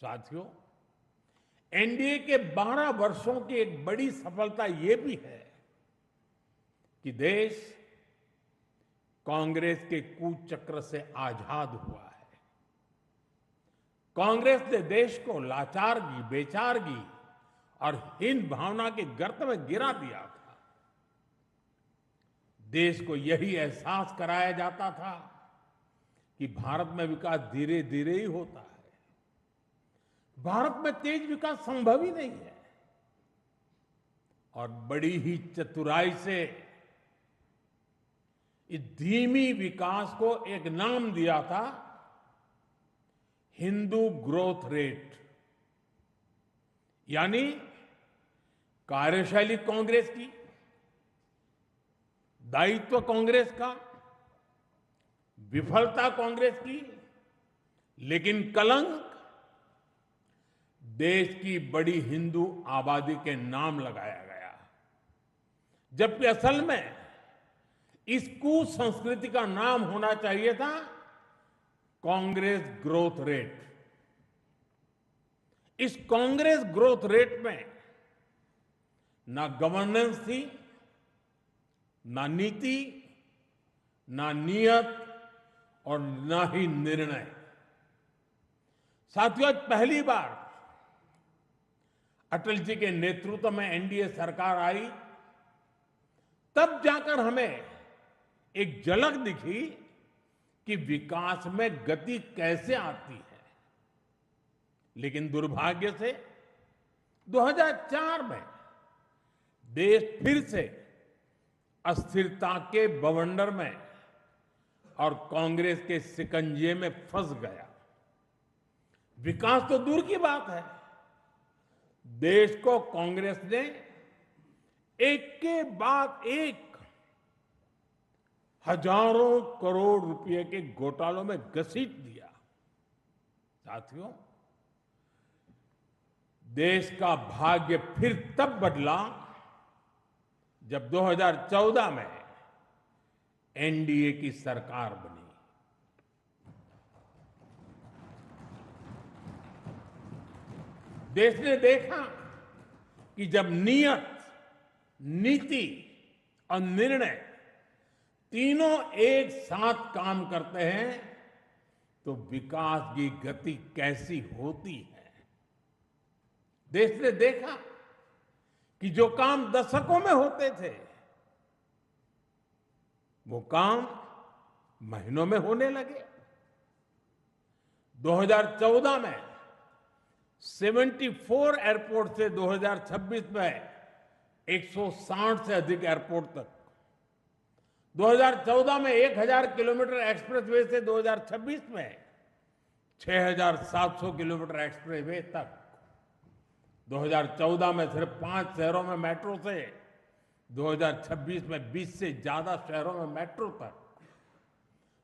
साथियों, एनडीए के 12 वर्षों की एक बड़ी सफलता ये भी है कि देश कांग्रेस के कुचक्र से आजाद हुआ है। कांग्रेस ने देश को लाचारगी, बेचारगी और हीन भावना की गर्त में गिरा दिया था। देश को यही एहसास कराया जाता था कि भारत में विकास धीरे धीरे ही होता है, भारत में तेज विकास संभव ही नहीं है। और बड़ी ही चतुराई से इस धीमी विकास को एक नाम दिया था, हिंदू ग्रोथ रेट, यानी कार्यशैली कांग्रेस की, दायित्व कांग्रेस का, विफलता कांग्रेस की, लेकिन कलंक देश की बड़ी हिंदू आबादी के नाम लगाया गया। जबकि असल में इस कुसंस्कृति का नाम होना चाहिए था कांग्रेस ग्रोथ रेट। इस कांग्रेस ग्रोथ रेट में ना गवर्नेंस थी, ना नीति, ना नियत और ना ही निर्णय। साथियों, आज पहली बार अटल जी के नेतृत्व में एनडीए सरकार आई, तब जाकर हमें एक झलक दिखी कि विकास में गति कैसे आती है। लेकिन दुर्भाग्य से 2004 में देश फिर से अस्थिरता के बवंडर में और कांग्रेस के शिकंजे में फंस गया। विकास तो दूर की बात है, देश को कांग्रेस ने एक के बाद एक हजारों करोड़ रुपए के घोटालों में घसीट दिया। साथियों, देश का भाग्य फिर तब बदला जब 2014 में एनडीए की सरकार बनी। देश ने देखा कि जब नियत, नीति और निर्णय तीनों एक साथ काम करते हैं तो विकास की गति कैसी होती है। देश ने देखा कि जो काम दशकों में होते थे वो काम महीनों में होने लगे। 2014 में 74 एयरपोर्ट से 2026 में 160 से अधिक एयरपोर्ट तक, 2014 में 1000 किलोमीटर एक्सप्रेसवे से 2026 में 6700 किलोमीटर एक्सप्रेसवे तक, 2014 में सिर्फ 5 शहरों में मेट्रो से 2026 में 20 से ज्यादा शहरों में मेट्रो तक,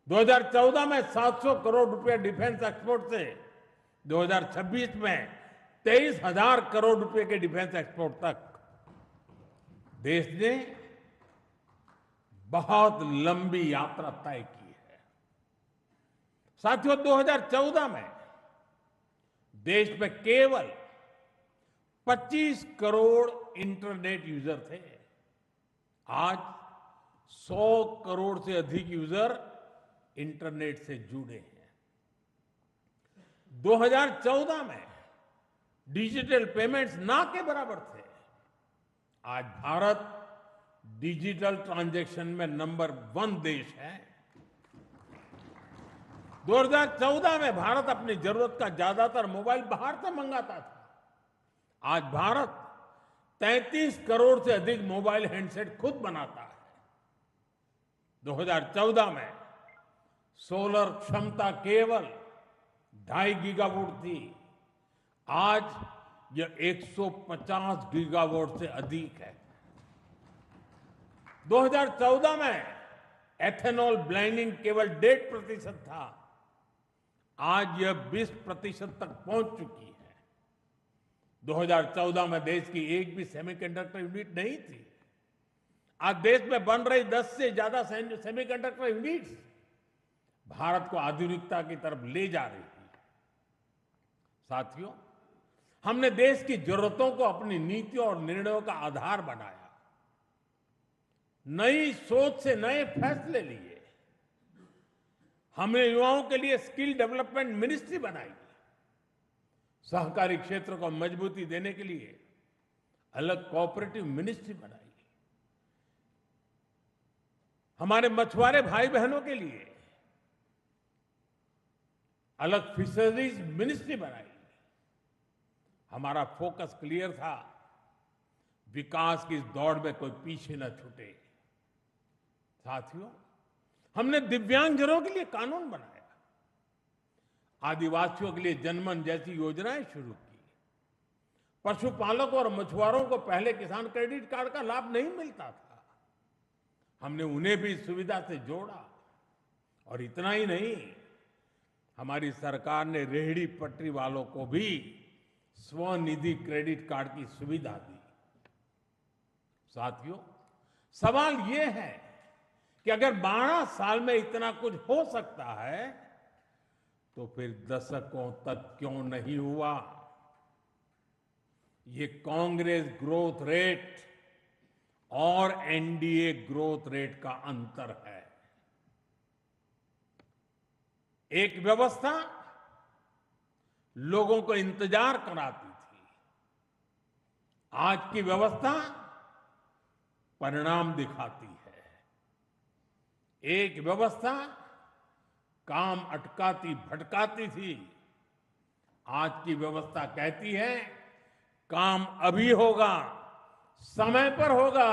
2014 में 700 करोड़ रुपए डिफेंस एक्सपोर्ट से 2026 में 23,000 करोड़ रुपए के डिफेंस एक्सपोर्ट तक। देश ने बहुत लंबी यात्रा तय की है। साथियों, 2014 में देश में केवल 25 करोड़ इंटरनेट यूजर थे। आज 100 करोड़ से अधिक यूजर इंटरनेट से जुड़े हैं। 2014 में डिजिटल पेमेंट्स ना के बराबर थे। आज भारत डिजिटल ट्रांजैक्शन में नंबर 1 देश है। 2014 में भारत अपनी जरूरत का ज्यादातर मोबाइल बाहर से मंगाता था। आज भारत 33 करोड़ से अधिक मोबाइल हैंडसेट खुद बनाता है। 2014 में सोलर क्षमता केवल 2.5 गीगावाट थी। आज यह 150 गीगावाट से अधिक है। 2014 में एथेनॉल ब्लेंडिंग केवल 1.5% था। आज यह 20% तक पहुंच चुकी है। 2014 में देश की एक भी सेमीकंडक्टर यूनिट नहीं थी। आज देश में बन रही 10 से ज्यादा सेमीकंडक्टर यूनिट्स भारत को आधुनिकता की तरफ ले जा रही है। साथियों, हमने देश की जरूरतों को अपनी नीतियों और निर्णयों का आधार बनाया। नई सोच से नए फैसले लिए। हमने युवाओं के लिए स्किल डेवलपमेंट मिनिस्ट्री बनाई। सहकारी क्षेत्र को मजबूती देने के लिए अलग कोऑपरेटिव मिनिस्ट्री बनाई। हमारे मछुआरे भाई बहनों के लिए अलग फिशरीज मिनिस्ट्री बनाई। हमारा फोकस क्लियर था, विकास की इस दौड़ में कोई पीछे न छूटे। साथियों, हमने दिव्यांगजनों के लिए कानून बनाया। आदिवासियों के लिए जनमन जैसी योजनाएं शुरू की। पशुपालकों और मछुआरों को पहले किसान क्रेडिट कार्ड का लाभ नहीं मिलता था, हमने उन्हें भी इस सुविधा से जोड़ा। और इतना ही नहीं, हमारी सरकार ने रेहड़ी पटरी वालों को भी स्वनिधि क्रेडिट कार्ड की सुविधा दी। साथियों, सवाल यह है कि अगर 12 साल में इतना कुछ हो सकता है तो फिर दशकों तक क्यों नहीं हुआ? ये कांग्रेस ग्रोथ रेट और एनडीए ग्रोथ रेट का अंतर है। एक व्यवस्था लोगों को इंतजार कराती थी, आज की व्यवस्था परिणाम दिखाती है। एक व्यवस्था काम अटकाती भटकाती थी, आज की व्यवस्था कहती है काम अभी होगा, समय पर होगा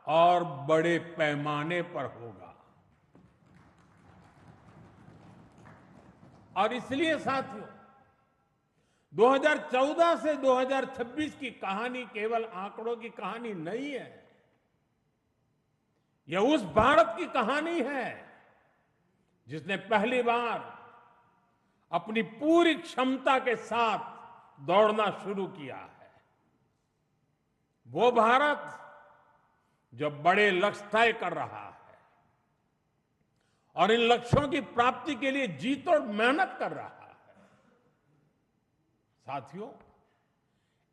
और बड़े पैमाने पर होगा। और इसलिए साथियों, 2014 से 2026 की कहानी केवल आंकड़ों की कहानी नहीं है। यह उस भारत की कहानी है जिसने पहली बार अपनी पूरी क्षमता के साथ दौड़ना शुरू किया है। वो भारत जो बड़े लक्ष्य तय कर रहा है और इन लक्ष्यों की प्राप्ति के लिए जी तोड़ मेहनत कर रहा है। साथियों,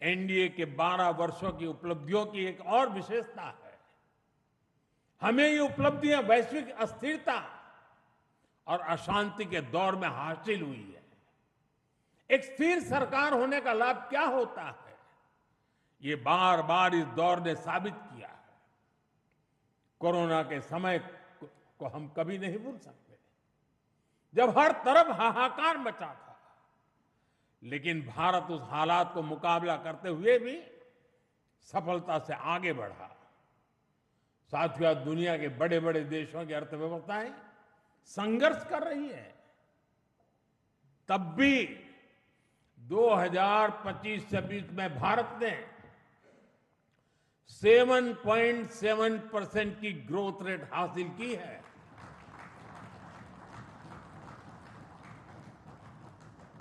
एनडीए के 12 वर्षों की उपलब्धियों की एक और विशेषता है। हमें ये उपलब्धियां वैश्विक अस्थिरता और अशांति के दौर में हासिल हुई है। एक स्थिर सरकार होने का लाभ क्या होता है, ये बार बार इस दौर ने साबित किया है। कोरोना के समय को हम कभी नहीं भूल सकते, जब हर तरफ हाहाकार मचा था, लेकिन भारत उस हालात को मुकाबला करते हुए भी सफलता से आगे बढ़ा। साथियों, दुनिया के बड़े बड़े देशों की अर्थव्यवस्थाएं संघर्ष कर रही है, तब भी 2025-26 में भारत ने 7.7% की ग्रोथ रेट हासिल की है।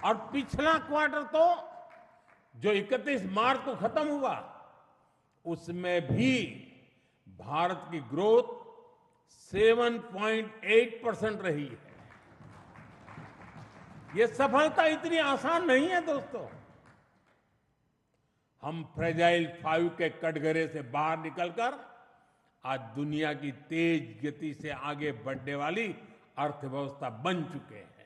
और पिछला क्वार्टर तो जो 31 मार्च को खत्म हुआ, उसमें भी भारत की ग्रोथ 7.8% रही है। ये सफलता इतनी आसान नहीं है दोस्तों। हम फ्रेजाइल 5 के कटघरे से बाहर निकलकर आज दुनिया की तेज गति से आगे बढ़ने वाली अर्थव्यवस्था बन चुके हैं।